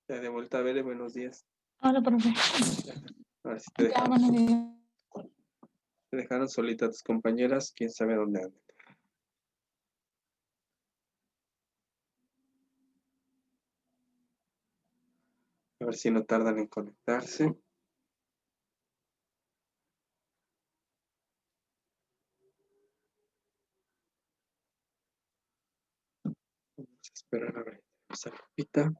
Ya de vuelta, a ver, buenos días. Hola, profe. A ver si te Ya, dejaron, buenos días. te dejaron solita tus compañeras, quién sabe dónde andan. A ver si no tardan en conectarse. Vamos a esperar a ver. Esa Lupita.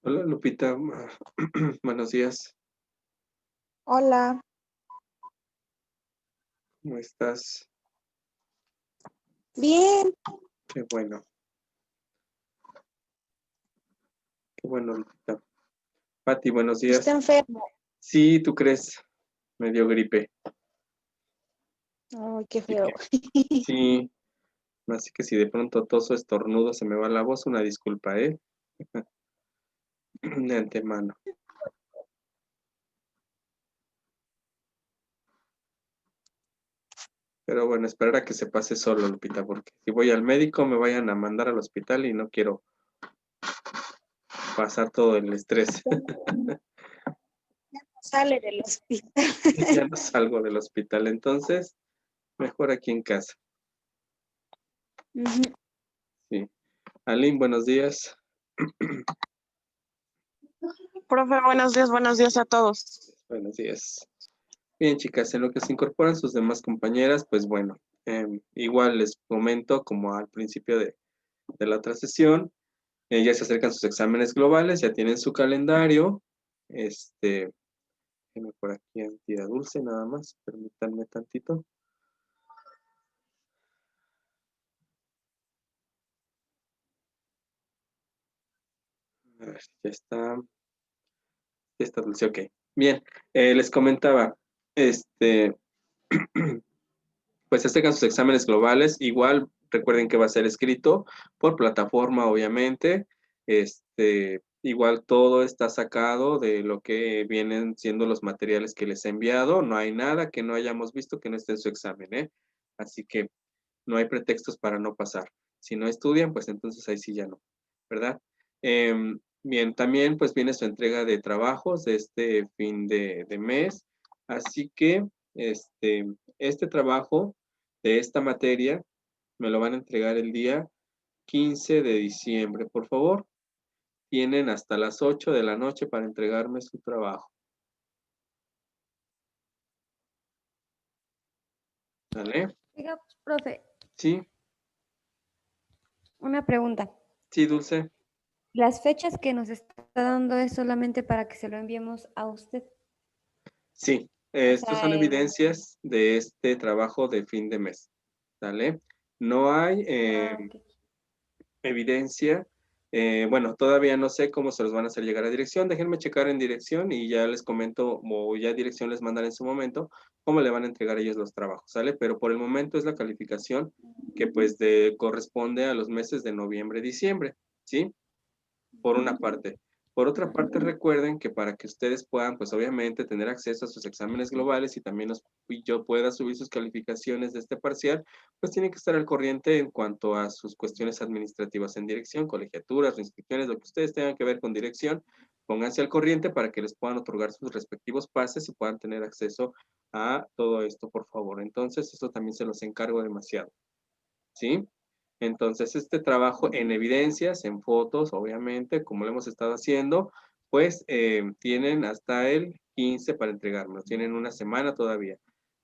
Hola Lupita, buenos días. Hola, ¿Cómo estás? bien. Qué bueno, Lupita. Pati, buenos Está días. enfermo. Sí, ¿tú crees? Me dio gripe. Ay, qué Así feo. que, sí, así que si de pronto toso, estornudo, se me va la voz, una disculpa, ¿eh? De antemano. Pero bueno, esperar a que se pase solo, Lupita, porque si voy al médico me vayan a mandar al hospital y no quiero pasar todo el estrés. Sale del hospital. Ya no salgo del hospital, entonces mejor aquí en casa. Ujú. Sí. Aline, buenos días. Profe, buenos días a todos. Buenos días. Bien, chicas, en lo que se incorporan sus demás compañeras, pues bueno, igual les comento como al principio de la otra sesión, ya se acercan sus exámenes globales, ya tienen su calendario. Déjenme por aquí en tira dulce nada más, permítanme tantito. A ver, ya está dulce, ok. Bien, les comentaba, este, pues se acercan sus exámenes globales, igual recuerden que va a ser escrito por plataforma, obviamente, igual todo está sacado de lo que vienen siendo los materiales que les he enviado, no hay nada que no hayamos visto que no esté en su examen, ¿eh? Así que no hay pretextos para no pasar. Si no estudian, pues entonces ahí sí ya no, ¿verdad? Bien, también pues viene su entrega de trabajos de este fin de mes, así que este trabajo de esta materia me lo van a entregar el día 15 de diciembre, por favor. Tienen hasta las 8 de la noche para entregarme su trabajo. ¿Vale? Oiga, profe, Sí, una pregunta. sí, Dulce. ¿Las fechas que nos está dando es solamente para que se lo enviemos a usted? Sí, O estos sea, son evidencias de este trabajo de fin de mes. ¿Sale? No hay ok. evidencia. Bueno, todavía no sé cómo se los van a hacer llegar a dirección. Déjenme checar en dirección y ya les comento, o ya dirección les mandará en su momento, cómo le van a entregar ellos los trabajos, ¿sale? Pero por el momento es la calificación que pues corresponde a los meses de noviembre, diciembre, ¿sí? Por una parte. Por otra parte, recuerden que para que ustedes puedan, pues obviamente, tener acceso a sus exámenes globales y también yo pueda subir sus calificaciones de este parcial, pues tienen que estar al corriente en cuanto a sus cuestiones administrativas en dirección, colegiaturas, reinscripciones, lo que ustedes tengan que ver con dirección, pónganse al corriente para que les puedan otorgar sus respectivos pases y puedan tener acceso a todo esto, por favor. Entonces, eso también se los encargo demasiado, ¿sí? Entonces, este trabajo en evidencias, en fotos, obviamente, como lo hemos estado haciendo, pues tienen hasta el 15 para entregármelo. Tienen una semana todavía.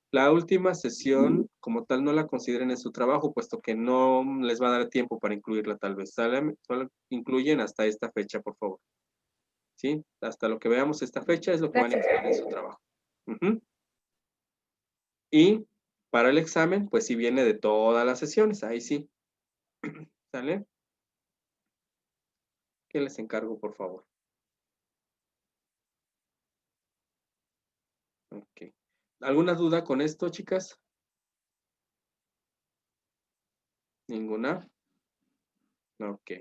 La última sesión, como tal, no la consideren en su trabajo, puesto que no les va a dar tiempo para incluirla tal vez. Solo incluyen hasta esta fecha, por favor. ¿Sí? Hasta lo que veamos esta fecha es lo que van a Gracias. incluir en su trabajo. Ujú. Y para el examen, pues sí viene de todas las sesiones, ahí sí. ¿Sale? ¿Qué les encargo, por favor? Ok. ¿Alguna duda con esto, chicas? ¿Ninguna? Ok.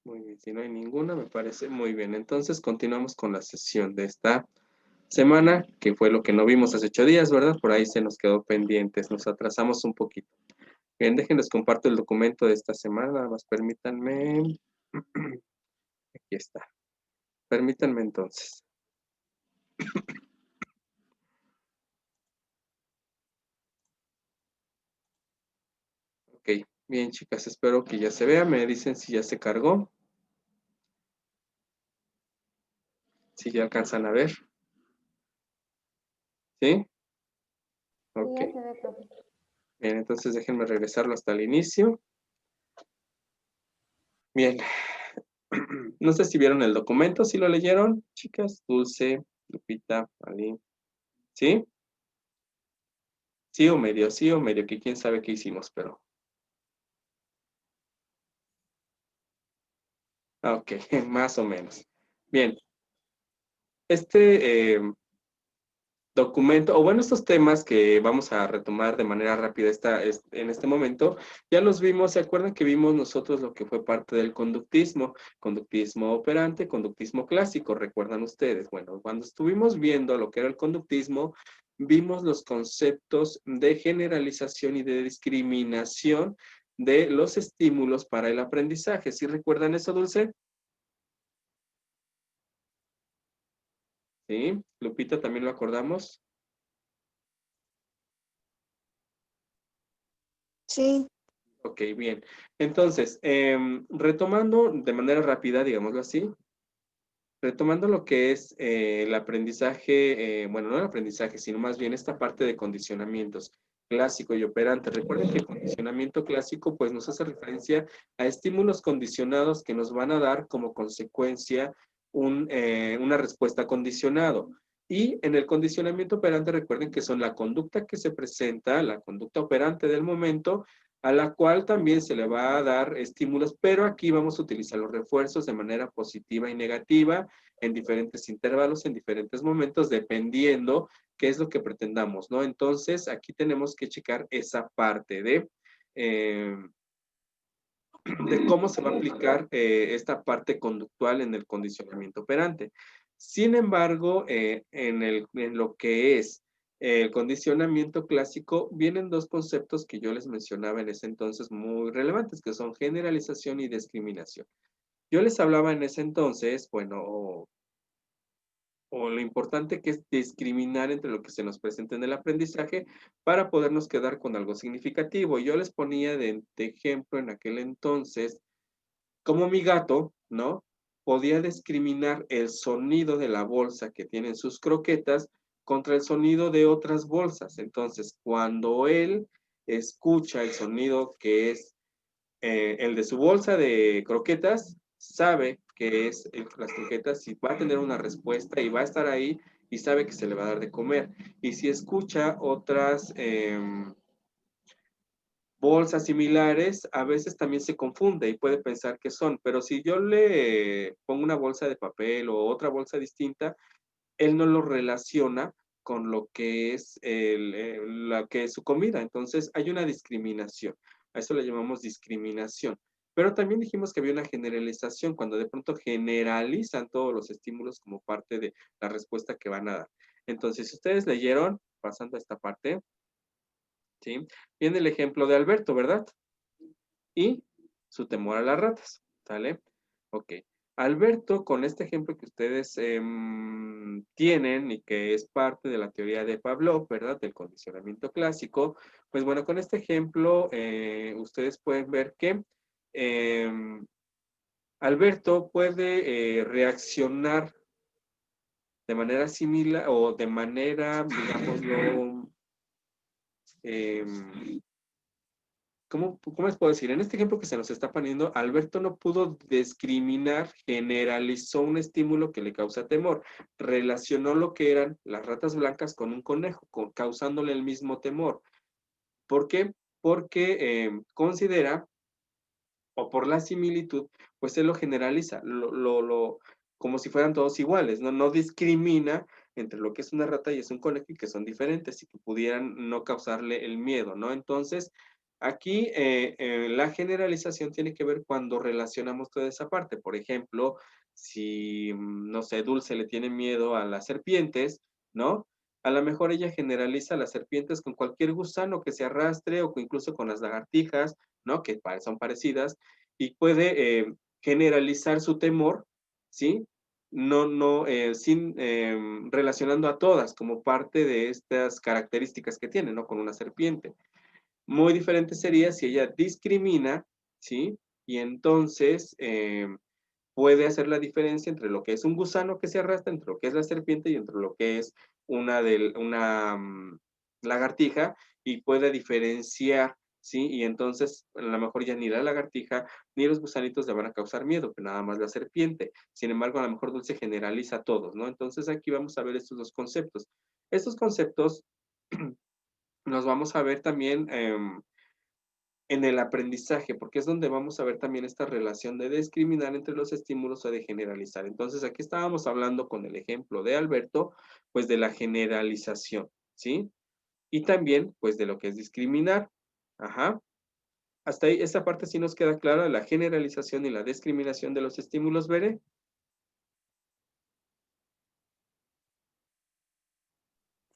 Muy bien, si no hay ninguna, me parece muy bien. Entonces, continuamos con la sesión de esta semana, que fue lo que no vimos hace 8 días, ¿verdad? Por ahí se nos quedó pendientes, nos atrasamos un poquito. Bien, déjenles comparto el documento de esta semana, nada más permítanme. Aquí está. Permítanme entonces. Ok, bien chicas, espero que ya se vea, me dicen si ya se cargó, si ya alcanzan a ver, ¿sí? Sí, Ok, ya se ve, profe. bien, entonces déjenme regresarlo hasta el inicio. Bien, no sé si vieron el documento, si lo leyeron, chicas, Dulce, Lupita, Ali, ¿sí? Sí o medio, que quién sabe qué hicimos, pero... Ok, más o menos. Bien, este documento, o bueno, estos temas que vamos a retomar de manera rápida en este momento, ya los vimos, ¿se acuerdan que vimos nosotros lo que fue parte del conductismo? Conductismo operante, conductismo clásico, ¿recuerdan ustedes? Bueno, cuando estuvimos viendo lo que era el conductismo, vimos los conceptos de generalización y de discriminación de los estímulos para el aprendizaje. ¿Sí recuerdan eso, Dulce? Sí, Lupita, ¿también lo acordamos? Sí, Ok, bien. Entonces, retomando de manera rápida, digámoslo así, retomando lo que es el aprendizaje, bueno, no el aprendizaje, sino más bien esta parte de condicionamientos clásico y operante. Recuerden que el condicionamiento clásico pues nos hace referencia a estímulos condicionados que nos van a dar como consecuencia una respuesta condicionado. Y en el condicionamiento operante recuerden que son la conducta que se presenta, la conducta operante del momento, a la cual también se le va a dar estímulos, pero aquí vamos a utilizar los refuerzos de manera positiva y negativa en diferentes intervalos, en diferentes momentos, dependiendo qué es lo que pretendamos, ¿no? Entonces, aquí tenemos que checar esa parte de cómo se va a aplicar esta parte conductual en el condicionamiento operante. Sin embargo, en lo que es el condicionamiento clásico, vienen dos conceptos que yo les mencionaba en ese entonces muy relevantes, que son generalización y discriminación. Yo les hablaba en ese entonces, bueno, o lo importante que es discriminar entre lo que se nos presenta en el aprendizaje para podernos quedar con algo significativo. Yo les ponía de ejemplo en aquel entonces como mi gato, ¿no? Podía discriminar el sonido de la bolsa que tienen sus croquetas contra el sonido de otras bolsas. Entonces, cuando él escucha el sonido que es el de su bolsa de croquetas, sabe que es las croquetas y va a tener una respuesta y va a estar ahí y sabe que se le va a dar de comer. Y si escucha otras bolsas similares, a veces también se confunde y puede pensar que son, pero si yo le pongo una bolsa de papel o otra bolsa distinta, él no lo relaciona con lo que es la que es su comida. Entonces hay una discriminación. A eso le llamamos discriminación. Pero también dijimos que había una generalización cuando de pronto generalizan todos los estímulos como parte de la respuesta que van a dar. Entonces, si ustedes leyeron, pasando a esta parte, ¿sí? Viene el ejemplo de Alberto, ¿verdad? Y su temor a las ratas, ¿sale? Ok. Alberto, con este ejemplo que ustedes tienen y que es parte de la teoría de Pavlov, ¿verdad? Del condicionamiento clásico, pues bueno, con este ejemplo ustedes pueden ver que em, Alberto puede reaccionar de manera similar o de manera, digámoslo, em, ¿cómo les puedo decir? En este ejemplo que se nos está poniendo, Alberto no pudo discriminar, generalizó un estímulo que le causa temor, relacionó lo que eran las ratas blancas con un conejo, causándole el mismo temor. ¿Por qué? Porque considera, o por la similitud, pues él lo generaliza, como si fueran todos iguales, ¿no? No discrimina entre lo que es una rata y es un conejo y que son diferentes y que pudieran no causarle el miedo, ¿no? Entonces, aquí la generalización tiene que ver cuando relacionamos toda esa parte. Por ejemplo, si, no sé, Dulce le tiene miedo a las serpientes, ¿no? A lo mejor ella generaliza las serpientes con cualquier gusano que se arrastre o incluso con las lagartijas, ¿no? Que son parecidas y puede generalizar su temor, ¿sí? Sin relacionando a todas como parte de estas características que tiene, ¿no? Con una serpiente. Muy diferente sería si ella discrimina, ¿sí? Y entonces puede hacer la diferencia entre lo que es un gusano que se arrastra, entre lo que es la serpiente y entre lo que es una lagartija y puede diferenciar, ¿sí? Y entonces a lo mejor ya ni la lagartija ni los gusanitos le van a causar miedo, pero nada más la serpiente. Sin embargo, a lo mejor Dulce generaliza a todos, ¿no? Entonces aquí vamos a ver estos dos conceptos. Estos conceptos los vamos a ver también en el aprendizaje, porque es donde vamos a ver también esta relación de discriminar entre los estímulos o de generalizar. Entonces, aquí estábamos hablando con el ejemplo de Alberto, pues de la generalización, ¿sí? Y también, pues de lo que es discriminar. Ajá. Hasta ahí, esa parte sí nos queda clara, la generalización y la discriminación de los estímulos, ¿veré?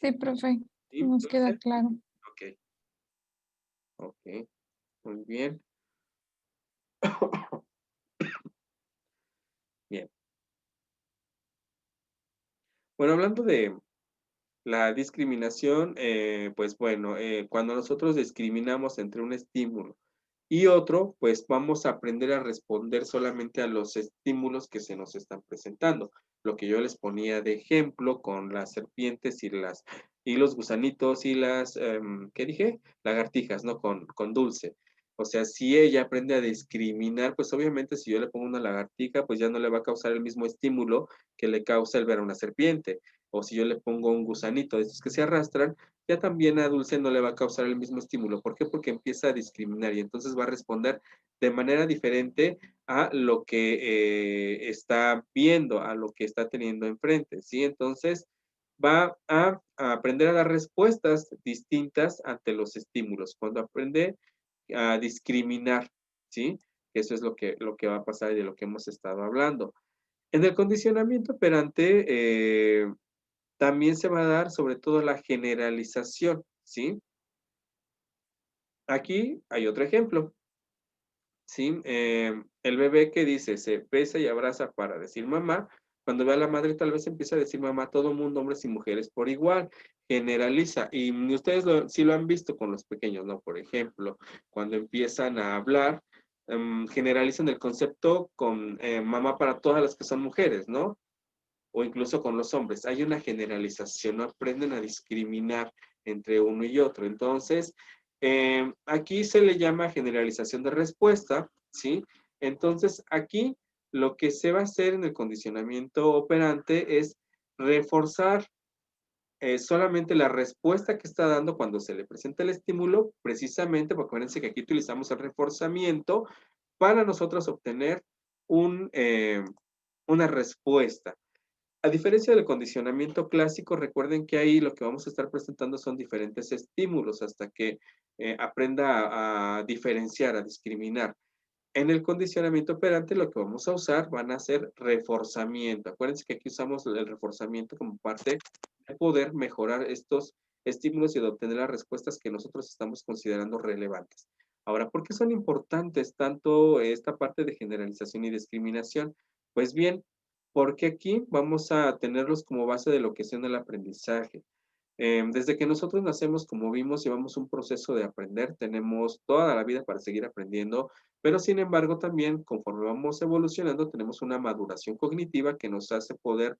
Sí, profe, ¿Sí? nos queda Dulce. claro. Ok. Ok. Muy bien. Bien. Bueno, hablando de la discriminación, pues bueno, cuando nosotros discriminamos entre un estímulo y otro, pues vamos a aprender a responder solamente a los estímulos que se nos están presentando. Lo que yo les ponía de ejemplo con las serpientes y los gusanitos y ¿qué dije? Lagartijas, ¿no? Con Dulce. O sea, si ella aprende a discriminar, pues obviamente si yo le pongo una lagartija, pues ya no le va a causar el mismo estímulo que le causa el ver a una serpiente. O si yo le pongo un gusanito de estos que se arrastran, ya también a Dulce no le va a causar el mismo estímulo. ¿Por qué? Porque empieza a discriminar y entonces va a responder de manera diferente a lo que está viendo, a lo que está teniendo enfrente, ¿sí? Entonces va a aprender a dar respuestas distintas ante los estímulos. Cuando aprende a discriminar, ¿sí? Eso es lo que va a pasar y de lo que hemos estado hablando. En el condicionamiento operante, también se va a dar sobre todo la generalización, ¿sí? Aquí hay otro ejemplo, ¿sí? El bebé que dice, se besa y abraza para decir mamá, cuando ve a la madre tal vez empieza a decir mamá, todo mundo, hombres y mujeres por igual, generaliza. Y ustedes sí lo han visto con los pequeños, ¿no? Por ejemplo, cuando empiezan a hablar, generalizan el concepto con mamá para todas las que son mujeres, ¿no? O incluso con los hombres. Hay una generalización, no aprenden a discriminar entre uno y otro. Entonces, aquí se le llama generalización de respuesta, ¿sí? Entonces, aquí lo que se va a hacer en el condicionamiento operante es reforzar solamente la respuesta que está dando cuando se le presenta el estímulo, precisamente, porque acuérdense que aquí utilizamos el reforzamiento para nosotros obtener una respuesta. A diferencia del condicionamiento clásico, recuerden que ahí lo que vamos a estar presentando son diferentes estímulos hasta que aprenda a diferenciar, a discriminar. En el condicionamiento operante lo que vamos a usar van a ser reforzamiento. Acuérdense que aquí usamos el reforzamiento como parte de poder mejorar estos estímulos y de obtener las respuestas que nosotros estamos considerando relevantes. Ahora, ¿por qué son importantes tanto esta parte de generalización y discriminación? Pues bien, porque aquí vamos a tenerlos como base de lo que es en el aprendizaje. Desde que nosotros nacemos, como vimos, llevamos un proceso de aprender, tenemos toda la vida para seguir aprendiendo, pero sin embargo también conforme vamos evolucionando tenemos una maduración cognitiva que nos hace poder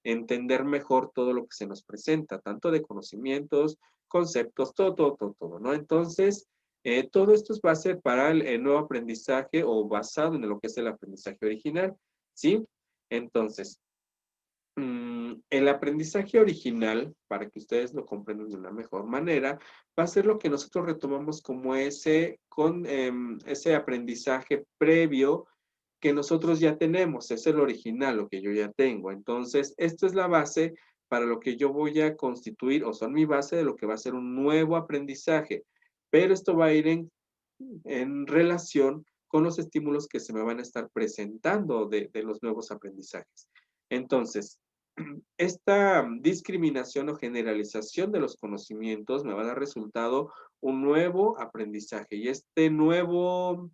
entender mejor todo lo que se nos presenta, tanto de conocimientos, conceptos, todo, ¿no? Entonces, todo esto es base para el nuevo aprendizaje o basado en lo que es el aprendizaje original, ¿sí? Entonces, el aprendizaje original, para que ustedes lo comprendan de una mejor manera, va a ser lo que nosotros retomamos como ese aprendizaje previo que nosotros ya tenemos, es el original, lo que yo ya tengo. Entonces, esto es la base para lo que yo voy a constituir o son mi base de lo que va a ser un nuevo aprendizaje. Pero esto va a ir en relación con los estímulos que se me van a estar presentando de los nuevos aprendizajes. Entonces, esta discriminación o generalización de los conocimientos me va a dar resultado un nuevo aprendizaje y este nuevo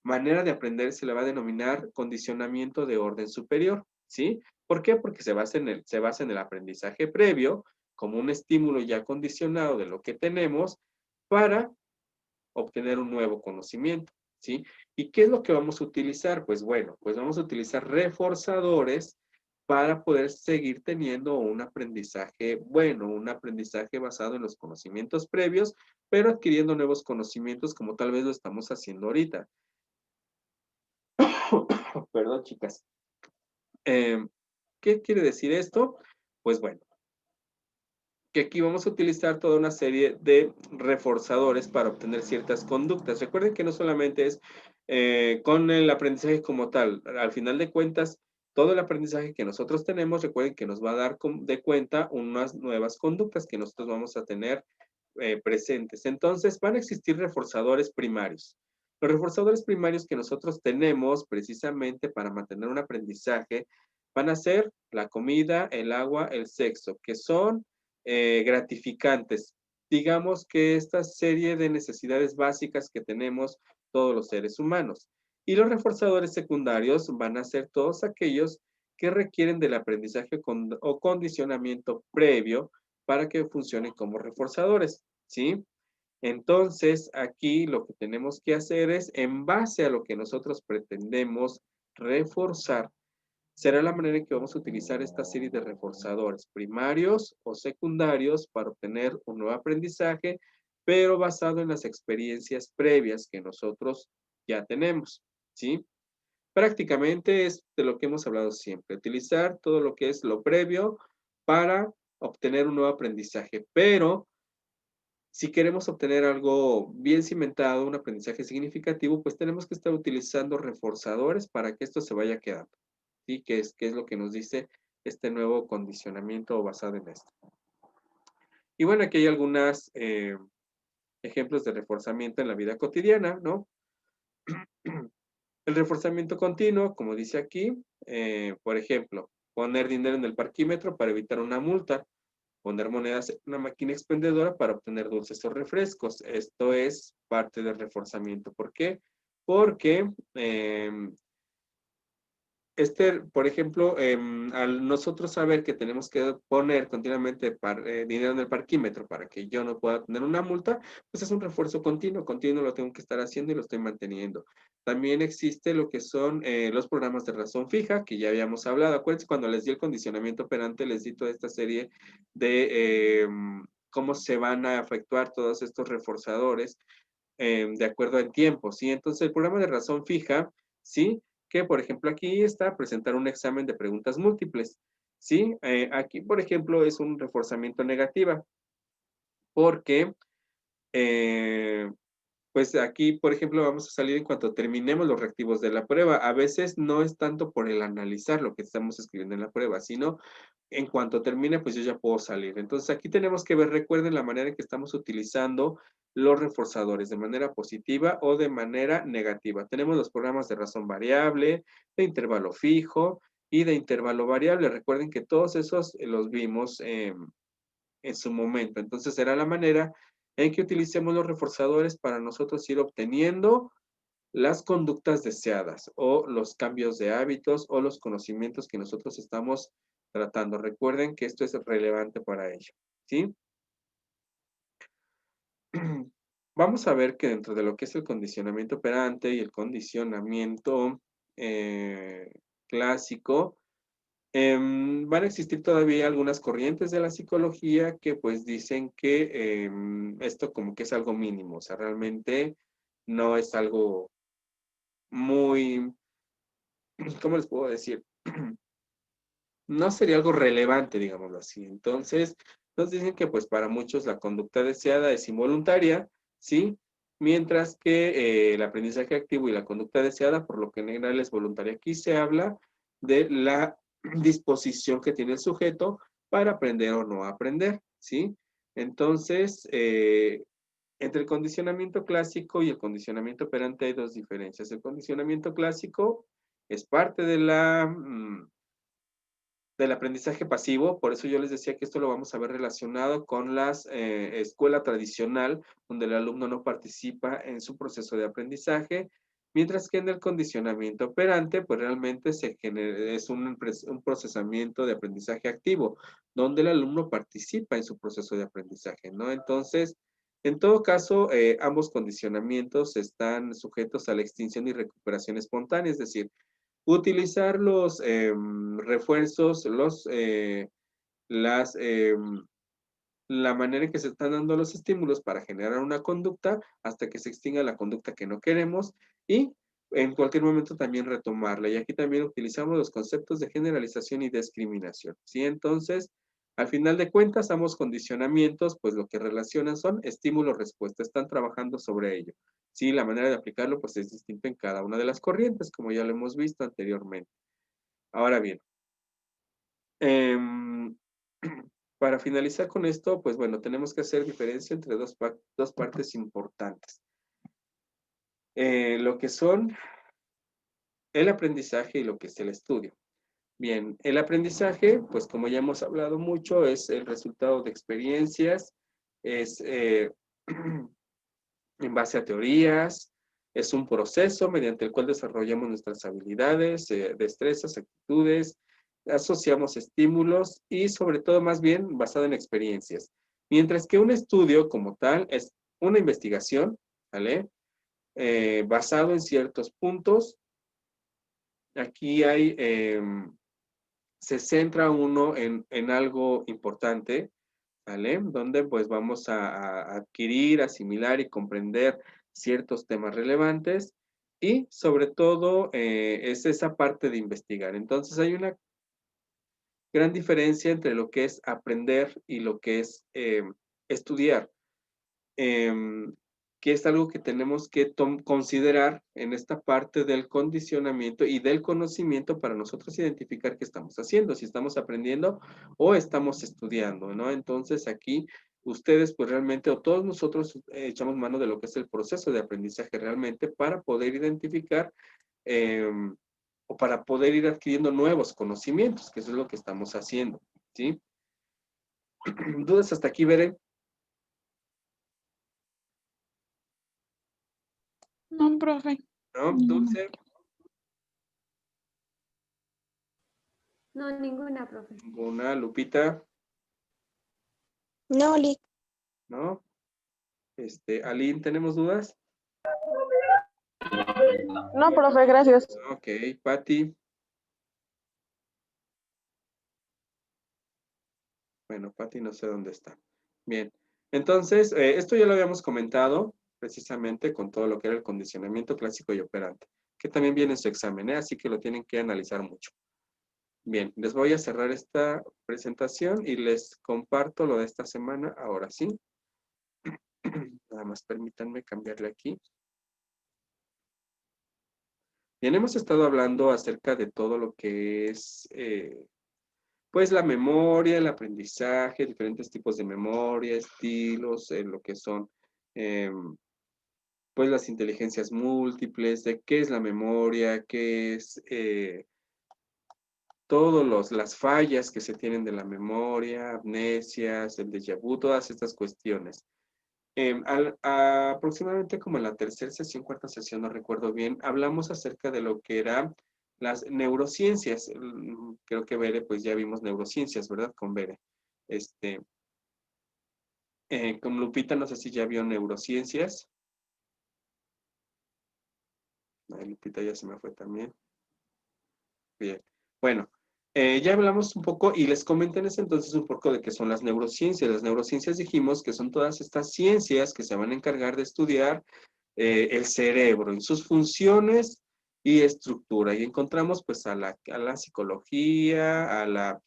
manera de aprender se le va a denominar condicionamiento de orden superior, ¿sí? ¿Por qué? Porque se basa en el aprendizaje previo como un estímulo ya condicionado de lo que tenemos para obtener un nuevo conocimiento, ¿sí? ¿Y qué es lo que vamos a utilizar? Pues bueno, pues vamos a utilizar reforzadores para poder seguir teniendo un aprendizaje bueno, un aprendizaje basado en los conocimientos previos, pero adquiriendo nuevos conocimientos como tal vez lo estamos haciendo ahorita. Perdón, chicas. ¿Qué quiere decir esto? Pues bueno, que aquí vamos a utilizar toda una serie de reforzadores para obtener ciertas conductas. Recuerden que no solamente es con el aprendizaje como tal. Al final de cuentas, todo el aprendizaje que nosotros tenemos, recuerden que nos va a dar de cuenta unas nuevas conductas que nosotros vamos a tener presentes. Entonces, van a existir reforzadores primarios. Los reforzadores primarios que nosotros tenemos precisamente para mantener un aprendizaje van a ser la comida, el agua, el sexo, que son gratificantes. Digamos que esta serie de necesidades básicas que tenemos todos los seres humanos. Y los reforzadores secundarios van a ser todos aquellos que requieren del aprendizaje o condicionamiento previo para que funcionen como reforzadores, ¿sí? Entonces, aquí lo que tenemos que hacer es, en base a lo que nosotros pretendemos reforzar, será la manera en que vamos a utilizar esta serie de reforzadores primarios o secundarios para obtener un nuevo aprendizaje, pero basado en las experiencias previas que nosotros ya tenemos, ¿sí? Prácticamente es de lo que hemos hablado siempre, utilizar todo lo que es lo previo para obtener un nuevo aprendizaje, pero si queremos obtener algo bien cimentado, un aprendizaje significativo, pues tenemos que estar utilizando reforzadores para que esto se vaya quedando. ¿Sí? ¿Qué es lo que nos dice este nuevo condicionamiento basado en esto? Y bueno, aquí hay algunos ejemplos de reforzamiento en la vida cotidiana, ¿no? El reforzamiento continuo, como dice aquí, por ejemplo, poner dinero en el parquímetro para evitar una multa, poner monedas en una máquina expendedora para obtener dulces o refrescos. Esto es parte del reforzamiento. ¿Por qué? Porque por ejemplo, al nosotros saber que tenemos que poner continuamente dinero en el parquímetro para que yo no pueda tener una multa, pues es un refuerzo continuo lo tengo que estar haciendo y lo estoy manteniendo. También existe lo que son los programas de razón fija, que ya habíamos hablado. Acuérdense, cuando les di el condicionamiento operante, les di toda esta serie de cómo se van a efectuar todos estos reforzadores de acuerdo en tiempo, ¿sí? Entonces, el programa de razón fija, ¿sí? Que, por ejemplo, aquí está presentar un examen de preguntas múltiples, ¿sí? Aquí, por ejemplo, es un reforzamiento negativa, porque, pues aquí, por ejemplo, vamos a salir en cuanto terminemos los reactivos de la prueba. A veces no es tanto por el analizar lo que estamos escribiendo en la prueba, sino en cuanto termine, pues yo ya puedo salir. Entonces, aquí tenemos que ver, recuerden la manera en que estamos utilizando los reforzadores, de manera positiva o de manera negativa. Tenemos los programas de razón variable, de intervalo fijo y de intervalo variable. Recuerden que todos esos los vimos en su momento. Entonces, será la manera en que utilicemos los reforzadores para nosotros ir obteniendo las conductas deseadas o los cambios de hábitos o los conocimientos que nosotros estamos tratando. Recuerden que esto es relevante para ello, ¿sí? Vamos a ver que dentro de lo que es el condicionamiento operante y el condicionamiento clásico, van a existir todavía algunas corrientes de la psicología que pues dicen que esto como que es algo mínimo, o sea, realmente no es algo muy, ¿cómo les puedo decir? No sería algo relevante, digámoslo así. Entonces, nos dicen que pues para muchos la conducta deseada es involuntaria, ¿sí? Mientras que el aprendizaje activo y la conducta deseada, por lo que en general es voluntaria. Aquí se habla de la disposición que tiene el sujeto para aprender o no aprender, ¿sí? Entonces, entre el condicionamiento clásico y el condicionamiento operante hay dos diferencias. El condicionamiento clásico es parte de del aprendizaje pasivo, por eso yo les decía que esto lo vamos a ver relacionado con la escuela tradicional, donde el alumno no participa en su proceso de aprendizaje, mientras que en el condicionamiento operante, pues realmente es un procesamiento de aprendizaje activo, donde el alumno participa en su proceso de aprendizaje, ¿no? Entonces, en todo caso, ambos condicionamientos están sujetos a la extinción y recuperación espontánea, es decir, utilizar los refuerzos, la manera en que se están dando los estímulos para generar una conducta hasta que se extinga la conducta que no queremos y en cualquier momento también retomarla. Y aquí también utilizamos los conceptos de generalización y discriminación, ¿sí? Entonces, al final de cuentas, ambos condicionamientos, pues lo que relacionan son estímulo-respuesta, están trabajando sobre ello. Sí, la manera de aplicarlo, pues es distinta en cada una de las corrientes, como ya lo hemos visto anteriormente. Ahora bien, em, para finalizar con esto, pues bueno, tenemos que hacer diferencia entre dos partes importantes. Lo que son el aprendizaje y lo que es el estudio. Bien, el aprendizaje, pues como ya hemos hablado mucho, es el resultado de experiencias, es en base a teorías, es un proceso mediante el cual desarrollamos nuestras habilidades, destrezas, actitudes, asociamos estímulos y sobre todo más bien basado en experiencias. Mientras que un estudio como tal es una investigación, ¿vale? Basado en ciertos puntos. Aquí se centra uno en algo importante, ¿vale? Donde pues vamos a adquirir, asimilar y comprender ciertos temas relevantes y sobre todo es esa parte de investigar. Entonces hay una gran diferencia entre lo que es aprender y lo que es estudiar, em, que es algo que tenemos que considerar en esta parte del condicionamiento y del conocimiento para nosotros identificar qué estamos haciendo, si estamos aprendiendo o estamos estudiando, ¿no? Entonces aquí ustedes pues realmente o todos nosotros echamos mano de lo que es el proceso de aprendizaje realmente para poder identificar o para poder ir adquiriendo nuevos conocimientos, que eso es lo que estamos haciendo, ¿sí? ¿Dudas hasta aquí, Beren? No, profe. ¿No? Ninguna. Dulce, No, ninguna, profe. ninguna, Lupita, No, Lick. ¿no? Aline, ¿tenemos dudas? No, profe, gracias. Ok, Patti. Bueno, Patti no sé dónde está. Bien, entonces, esto ya lo habíamos comentado precisamente con todo lo que era el condicionamiento clásico y operante, que también viene en su examen, ¿eh? Así que lo tienen que analizar mucho. Bien, les voy a cerrar esta presentación y les comparto lo de esta semana, ahora sí. Nada más permítanme cambiarle aquí. Bien, hemos estado hablando acerca de todo lo que es, pues, la memoria, el aprendizaje, diferentes tipos de memoria, estilos, lo que son, pues, las inteligencias múltiples, de qué es la memoria, qué es todas las fallas que se tienen de la memoria, amnesias, el déjà vu, todas estas cuestiones. Aproximadamente como en la tercera sesión, cuarta sesión, no recuerdo bien, hablamos acerca de lo que eran las neurociencias. Creo que Bere, pues ya vimos neurociencias, ¿verdad? Con Bere. Con Lupita, no sé si ya vio neurociencias. Ay, Lupita ya se me fue también. Bien. Bueno, ya hablamos un poco y les comenté en ese entonces un poco de qué son las neurociencias. Las neurociencias dijimos que son todas estas ciencias que se van a encargar de estudiar el cerebro en sus funciones y estructura. Y encontramos pues a la psicología, a la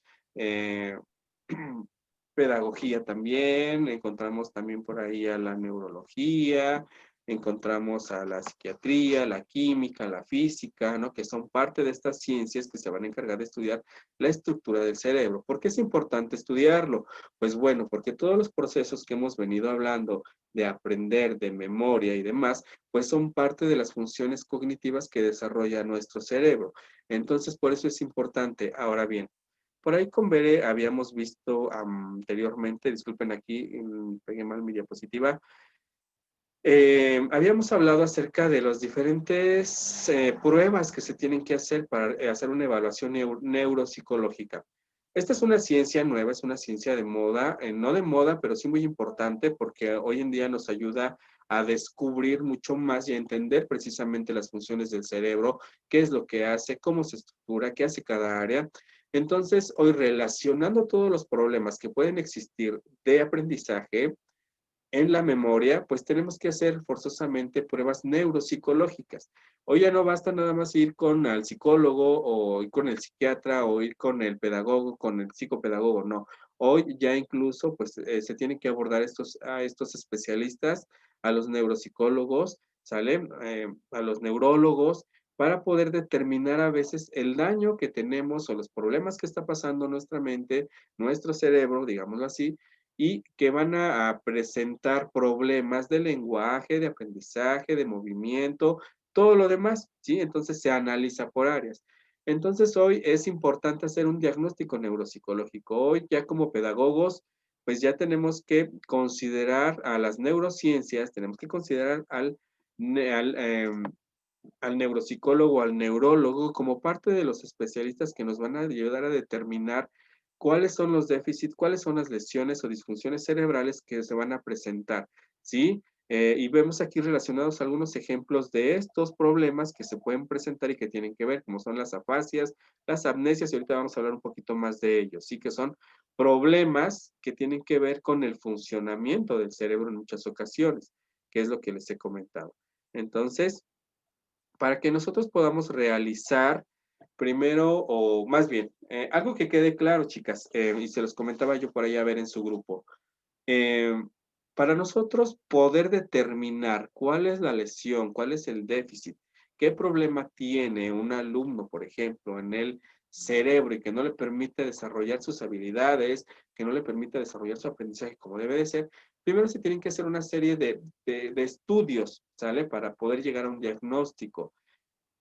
pedagogía también, encontramos también por ahí a la neurología, encontramos a la psiquiatría, la química, la física, ¿no? Que son parte de estas ciencias que se van a encargar de estudiar la estructura del cerebro. ¿Por qué es importante estudiarlo? Pues bueno, porque todos los procesos que hemos venido hablando de aprender, de memoria y demás, pues son parte de las funciones cognitivas que desarrolla nuestro cerebro. Entonces, por eso es importante. Ahora bien, por ahí con Bere habíamos visto anteriormente, disculpen aquí, pegué mal mi diapositiva, habíamos hablado acerca de las diferentes pruebas que se tienen que hacer para hacer una evaluación neuropsicológica. Esta es una ciencia nueva, es una ciencia de moda, no de moda, pero sí muy importante porque hoy en día nos ayuda a descubrir mucho más y a entender precisamente las funciones del cerebro, qué es lo que hace, cómo se estructura, qué hace cada área. Entonces, hoy relacionando todos los problemas que pueden existir de aprendizaje, en la memoria, pues tenemos que hacer forzosamente pruebas neuropsicológicas. Hoy ya no basta nada más ir con el psicólogo o ir con el psiquiatra o ir con el pedagogo, con el psicopedagogo, no. Hoy ya incluso pues se tienen que abordar a estos especialistas, a los neuropsicólogos, ¿sale? A los neurólogos, para poder determinar a veces el daño que tenemos o los problemas que está pasando en nuestra mente, nuestro cerebro, digámoslo así, y que van a presentar problemas de lenguaje, de aprendizaje, de movimiento, todo lo demás, ¿sí? Entonces se analiza por áreas. Entonces hoy es importante hacer un diagnóstico neuropsicológico. Hoy ya como pedagogos, pues ya tenemos que considerar a las neurociencias, tenemos que considerar al neuropsicólogo, al neurólogo, como parte de los especialistas que nos van a ayudar a determinar cuáles son los déficits, cuáles son las lesiones o disfunciones cerebrales que se van a presentar, ¿sí? Y vemos aquí relacionados algunos ejemplos de estos problemas que se pueden presentar y que tienen que ver, como son las afasias, las amnesias, y ahorita vamos a hablar un poquito más de ellos, sí que son problemas que tienen que ver con el funcionamiento del cerebro en muchas ocasiones, que es lo que les he comentado. Entonces, para que nosotros podamos realizar primero, o más bien, algo que quede claro, chicas, y se los comentaba yo por ahí a ver en su grupo. eh, para nosotros poder determinar cuál es la lesión, cuál es el déficit, qué problema tiene un alumno, por ejemplo, en el cerebro y que no le permite desarrollar sus habilidades, que no le permite desarrollar su aprendizaje como debe de ser, primero se tienen que hacer una serie de estudios, ¿sale? Para poder llegar a un diagnóstico.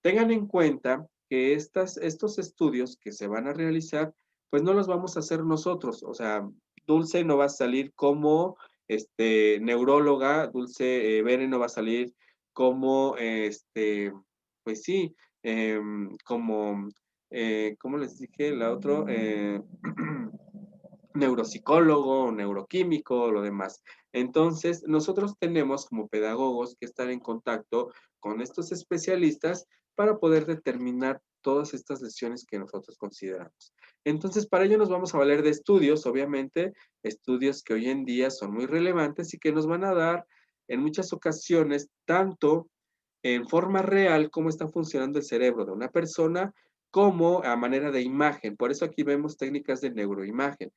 Tengan en cuenta que estos estudios que se van a realizar, pues no los vamos a hacer nosotros. O sea, Dulce no va a salir como neuróloga, Dulce Bere no va a salir como, pues sí, como, ¿cómo les dije? La otra, neuropsicólogo, neuroquímico, lo demás. Entonces, nosotros tenemos como pedagogos que estar en contacto con estos especialistas para poder determinar todas estas lesiones que nosotros consideramos. Entonces, para ello nos vamos a valer de estudios, obviamente, estudios que hoy en día son muy relevantes y que nos van a dar en muchas ocasiones tanto en forma real cómo está funcionando el cerebro de una persona como a manera de imagen. Por eso aquí vemos técnicas de neuroimagen.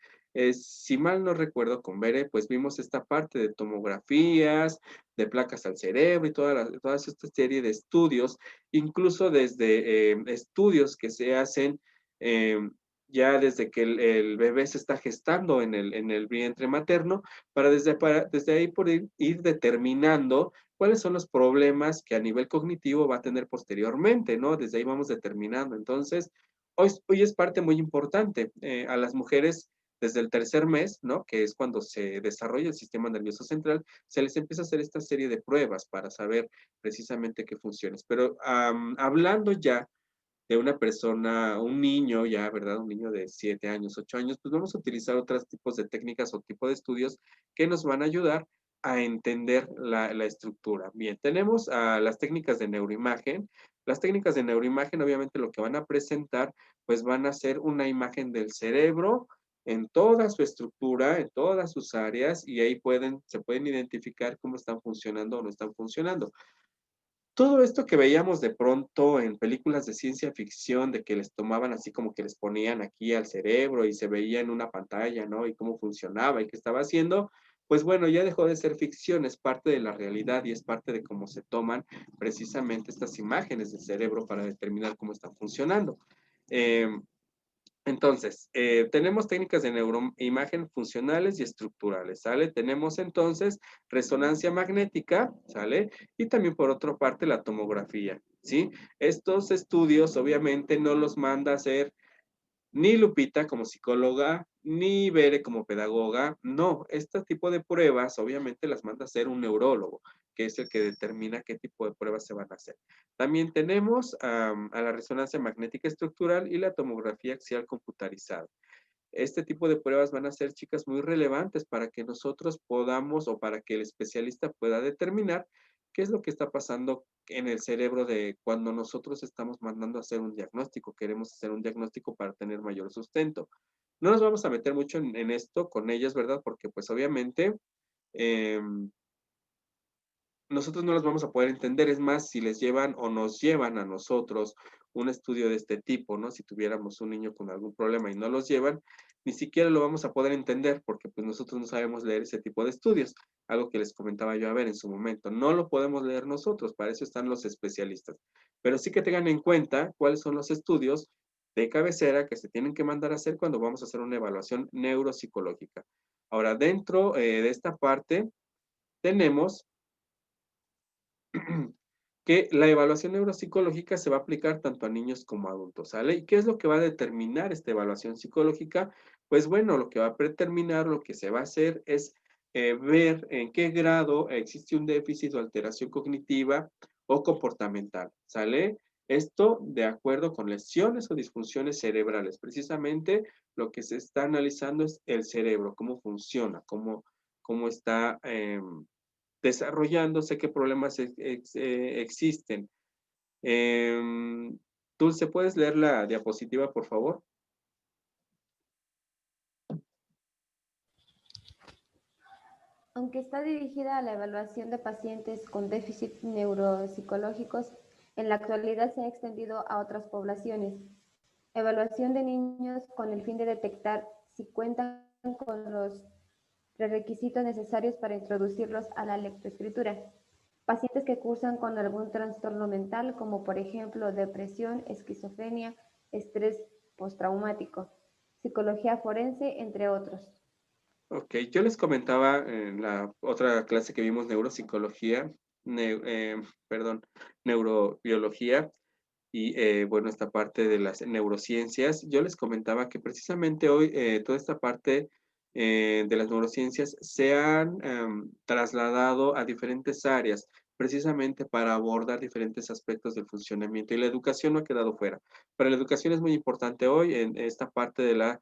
Si mal no recuerdo con Bere, pues vimos esta parte de tomografías, de placas al cerebro y toda esta serie de estudios, incluso desde estudios que se hacen eh, ya desde que el bebé se está gestando en el vientre materno, desde ahí por ir determinando cuáles son los problemas que a nivel cognitivo va a tener posteriormente, ¿no? Desde ahí vamos determinando. Entonces, hoy es parte muy importante. A las mujeres desde el tercer mes, ¿no? Que es cuando se desarrolla el sistema nervioso central, se les empieza a hacer esta serie de pruebas para saber precisamente qué funciones. Pero hablando ya de una persona, un niño ya, ¿verdad? Un niño de 7 años, 8 años, pues vamos a utilizar otros tipos de técnicas o tipo de estudios que nos van a ayudar a entender la estructura. Bien, tenemos las técnicas de neuroimagen. Las técnicas de neuroimagen, obviamente, lo que van a presentar, pues van a ser una imagen del cerebro en toda su estructura, en todas sus áreas, y ahí se pueden identificar cómo están funcionando o no están funcionando. Todo esto que veíamos de pronto en películas de ciencia ficción, de que les tomaban así como que les ponían aquí al cerebro y se veía en una pantalla, ¿no? Y cómo funcionaba y qué estaba haciendo, pues bueno, ya dejó de ser ficción, es parte de la realidad y es parte de cómo se toman precisamente estas imágenes del cerebro para determinar cómo están funcionando. Entonces, tenemos técnicas de neuroimagen funcionales y estructurales, ¿sale? Tenemos entonces resonancia magnética, ¿sale? Y también por otra parte la tomografía, ¿sí? Estos estudios obviamente no los manda a hacer ni Lupita como psicóloga, ni Bere como pedagoga. No, este tipo de pruebas obviamente las manda a hacer un neurólogo, que es el que determina qué tipo de pruebas se van a hacer. También tenemos a la resonancia magnética estructural y la tomografía axial computarizada. Este tipo de pruebas van a ser, chicas, muy relevantes para que nosotros podamos o para que el especialista pueda determinar qué es lo que está pasando en el cerebro de cuando nosotros estamos mandando a hacer un diagnóstico, queremos hacer un diagnóstico para tener mayor sustento. No nos vamos a meter mucho en esto con ellas, ¿verdad? Porque pues obviamente nosotros no los vamos a poder entender. Es más, si les llevan o nos llevan a nosotros un estudio de este tipo, ¿no? Si tuviéramos un niño con algún problema y no los llevan, ni siquiera lo vamos a poder entender porque pues nosotros no sabemos leer ese tipo de estudios. Algo que les comentaba yo a ver en su momento. No lo podemos leer nosotros, para eso están los especialistas. Pero sí que tengan en cuenta cuáles son los estudios de cabecera que se tienen que mandar a hacer cuando vamos a hacer una evaluación neuropsicológica. Ahora, dentro de esta parte tenemos que la evaluación neuropsicológica se va a aplicar tanto a niños como a adultos, ¿sale? ¿Y qué es lo que va a determinar esta evaluación psicológica? Pues bueno, lo que va a determinar, lo que se va a hacer es ver en qué grado existe un déficit o alteración cognitiva o comportamental, ¿sale? Esto de acuerdo con lesiones o disfunciones cerebrales. Precisamente lo que se está analizando es el cerebro, cómo funciona, cómo está desarrollándose, qué problemas existen. Dulce, ¿puedes leer la diapositiva, por favor? Aunque está dirigida a la evaluación de pacientes con déficits neuropsicológicos, en la actualidad se ha extendido a otras poblaciones. Evaluación de niños con el fin de detectar si cuentan con los prerequisitos necesarios para introducirlos a la lectoescritura. Pacientes que cursan con algún trastorno mental, como por ejemplo depresión, esquizofrenia, estrés postraumático, psicología forense, entre otros. Ok, yo les comentaba en la otra clase que vimos neuropsicología, perdón, neurobiología y bueno, esta parte de las neurociencias. Yo les comentaba que precisamente hoy toda esta parte de las neurociencias se han trasladado a diferentes áreas, precisamente para abordar diferentes aspectos del funcionamiento y la educación no ha quedado fuera. Para la educación es muy importante hoy en esta parte de la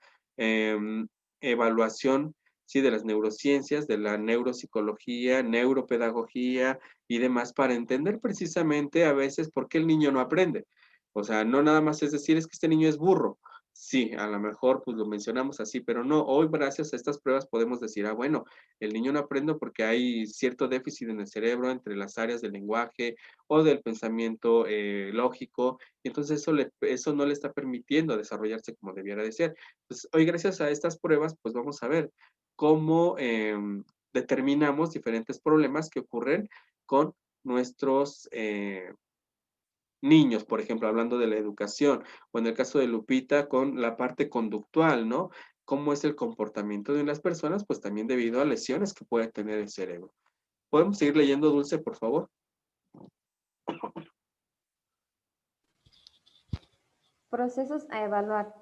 evaluación, sí, de las neurociencias, de la neuropsicología, neuropedagogía y demás, para entender precisamente a veces por qué el niño no aprende. O sea, no nada más es decir, es que este niño es burro. Sí, a lo mejor pues lo mencionamos así, pero no, hoy gracias a estas pruebas podemos decir, bueno, el niño no aprende porque hay cierto déficit en el cerebro entre las áreas del lenguaje o del pensamiento lógico, y entonces eso no le está permitiendo desarrollarse como debiera de ser. Entonces, hoy gracias a estas pruebas, pues vamos a ver cómo determinamos diferentes problemas que ocurren con nuestros niños, por ejemplo, hablando de la educación, o en el caso de Lupita, con la parte conductual, ¿no? Cómo es el comportamiento de las personas, pues también debido a lesiones que puede tener el cerebro. ¿Podemos seguir leyendo, Dulce, por favor? Procesos a evaluar.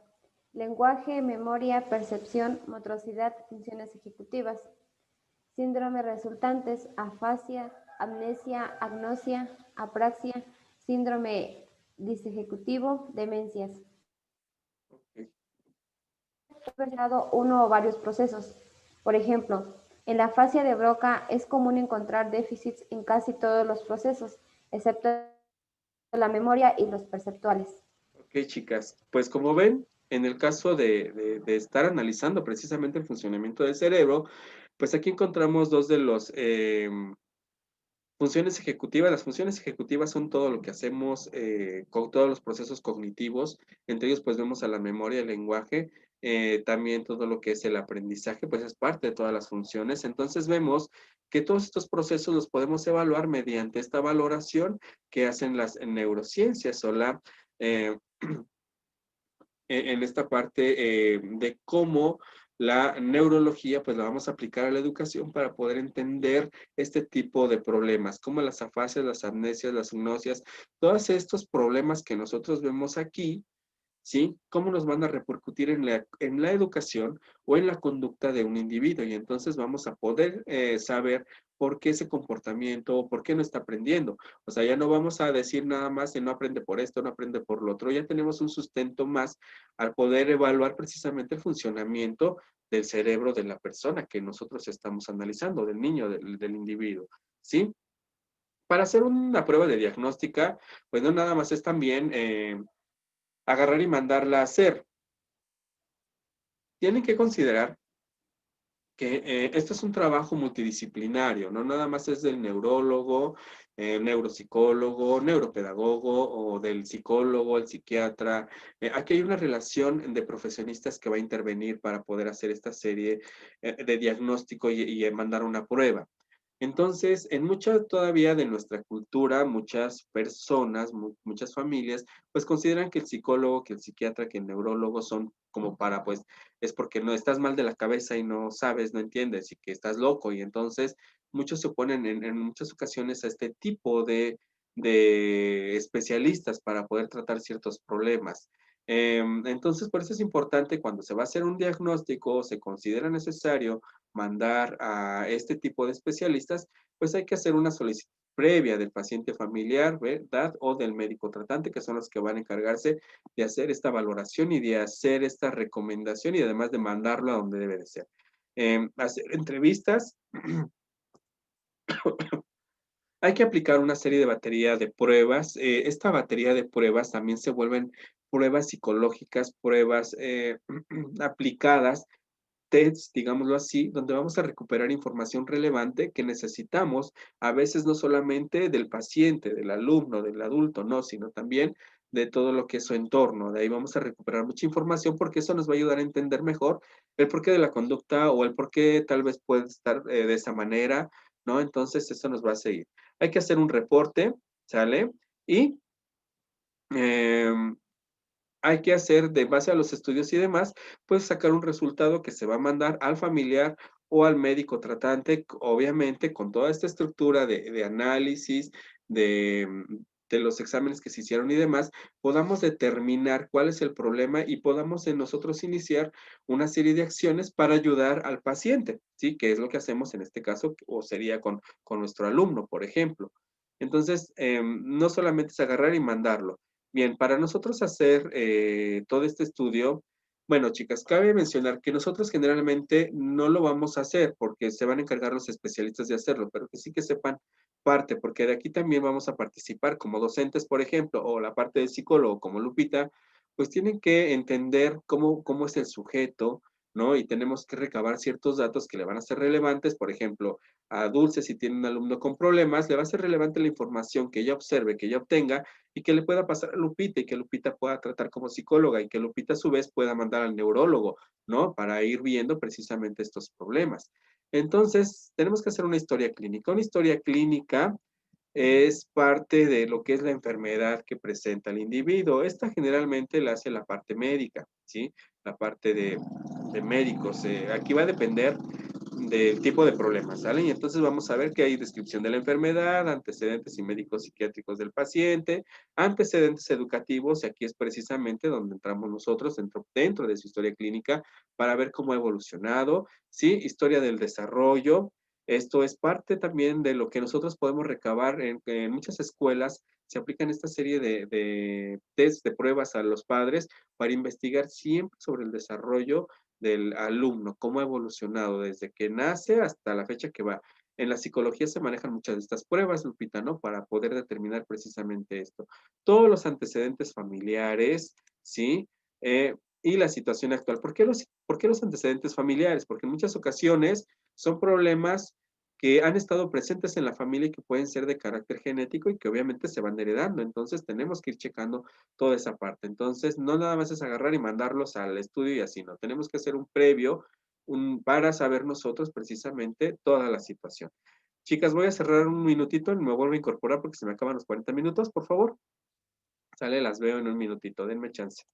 Lenguaje, memoria, percepción, motricidad, funciones ejecutivas. Síndrome resultantes, afasia, amnesia, agnosia, apraxia, síndrome disejecutivo, demencias. Uno o varios procesos. Por ejemplo, en la afasia de Broca es común encontrar déficits en casi todos los procesos, excepto la memoria y los perceptuales. Ok, chicas, pues como ven, en el caso de estar analizando precisamente el funcionamiento del cerebro, pues aquí encontramos dos de los Funciones ejecutivas, las funciones ejecutivas son todo lo que hacemos con todos los procesos cognitivos, entre ellos pues vemos a la memoria, el lenguaje, también todo lo que es el aprendizaje, pues es parte de todas las funciones. Entonces vemos que todos estos procesos los podemos evaluar mediante esta valoración que hacen las neurociencias o eh, en esta parte de cómo la neurología, pues la vamos a aplicar a la educación para poder entender este tipo de problemas, como las afasias, las amnesias, las gnosias, todos estos problemas que nosotros vemos aquí, ¿sí? ¿Cómo nos van a repercutir en la educación o en la conducta de un individuo? Y entonces vamos a poder saber por qué ese comportamiento o por qué no está aprendiendo. O sea, ya no vamos a decir nada más de no aprende por esto, no aprende por lo otro. Ya tenemos un sustento más al poder evaluar precisamente el funcionamiento del cerebro de la persona que nosotros estamos analizando, del niño, del individuo, ¿sí? Para hacer una prueba de diagnóstica, pues no nada más es también agarrar y mandarla a hacer. Tienen que considerar que esto es un trabajo multidisciplinario, no nada más es del neurólogo, neuropsicólogo, neuropedagogo o del psicólogo, el psiquiatra. Aquí hay una relación de profesionistas que va a intervenir para poder hacer esta serie de diagnóstico y mandar una prueba. Entonces, en mucha todavía de nuestra cultura, muchas personas, muchas familias, pues consideran que el psicólogo, que el psiquiatra, que el neurólogo son como para, pues, es porque no estás mal de la cabeza y no sabes, no entiendes y que estás loco. Y entonces muchos se oponen en muchas ocasiones a este tipo de especialistas para poder tratar ciertos problemas. Entonces, por eso es importante cuando se va a hacer un diagnóstico, se considera necesario mandar a este tipo de especialistas, pues hay que hacer una solicitud previa del paciente familiar, ¿verdad? O del médico tratante, que son los que van a encargarse de hacer esta valoración y de hacer esta recomendación y además de mandarlo a donde debe de ser. Hacer entrevistas, hay que aplicar una serie de batería de pruebas. Esta batería de pruebas también se vuelven pruebas psicológicas, pruebas aplicadas tests, digámoslo así, donde vamos a recuperar información relevante que necesitamos, a veces no solamente del paciente, del alumno, del adulto, no, sino también de todo lo que es su entorno. De ahí vamos a recuperar mucha información porque eso nos va a ayudar a entender mejor el porqué de la conducta o el por qué tal vez puede estar de esa manera, ¿no? Entonces, eso nos va a seguir. Hay que hacer un reporte, ¿sale? Y em, hay que hacer, de base a los estudios y demás, pues sacar un resultado que se va a mandar al familiar o al médico tratante, obviamente con toda esta estructura de análisis, de, de los exámenes que se hicieron y demás, podamos determinar cuál es el problema y podamos en nosotros iniciar una serie de acciones para ayudar al paciente, ¿sí? Que es lo que hacemos en este caso, o sería con nuestro alumno, por ejemplo. Entonces, no solamente es agarrar y mandarlo. Bien, para nosotros hacer todo este estudio, bueno, chicas, cabe mencionar que nosotros generalmente no lo vamos a hacer porque se van a encargar los especialistas de hacerlo, pero que sí que sepan parte, porque de aquí también vamos a participar como docentes, por ejemplo, o la parte de psicólogo como Lupita, pues tienen que entender cómo es el sujeto, ¿no? Y tenemos que recabar ciertos datos que le van a ser relevantes, por ejemplo, a Dulce, si tiene un alumno con problemas, le va a ser relevante la información que ella observe, que ella obtenga, y que le pueda pasar a Lupita y que Lupita pueda tratar como psicóloga y que Lupita a su vez pueda mandar al neurólogo, ¿no? Para ir viendo precisamente estos problemas. Entonces, tenemos que hacer una historia clínica. Una historia clínica es parte de lo que es la enfermedad que presenta el individuo. Esta generalmente la hace la parte médica, ¿sí? La parte de médicos. Aquí va a depender del tipo de problemas, ¿sale? Y entonces vamos a ver que hay descripción de la enfermedad, antecedentes y médicos psiquiátricos del paciente, antecedentes educativos, y aquí es precisamente donde entramos nosotros dentro de su historia clínica para ver cómo ha evolucionado, ¿sí? Historia del desarrollo. Esto es parte también de lo que nosotros podemos recabar en muchas escuelas. Se aplican esta serie de test, de pruebas a los padres para investigar siempre sobre el desarrollo del alumno, cómo ha evolucionado desde que nace hasta la fecha que va. En la psicología se manejan muchas de estas pruebas, Lupita, ¿no? Para poder determinar precisamente esto. Todos los antecedentes familiares, ¿sí? Y la situación actual. ¿Por qué los antecedentes familiares? Porque en muchas ocasiones son problemas que han estado presentes en la familia y que pueden ser de carácter genético y que obviamente se van heredando. Entonces tenemos que ir checando toda esa parte. Entonces no nada más es agarrar y mandarlos al estudio y así, no. Tenemos que hacer un previo para saber nosotros precisamente toda la situación. Chicas, voy a cerrar un minutito y me vuelvo a incorporar porque se me acaban los 40 minutos, por favor. Sale, las veo en un minutito, denme chance.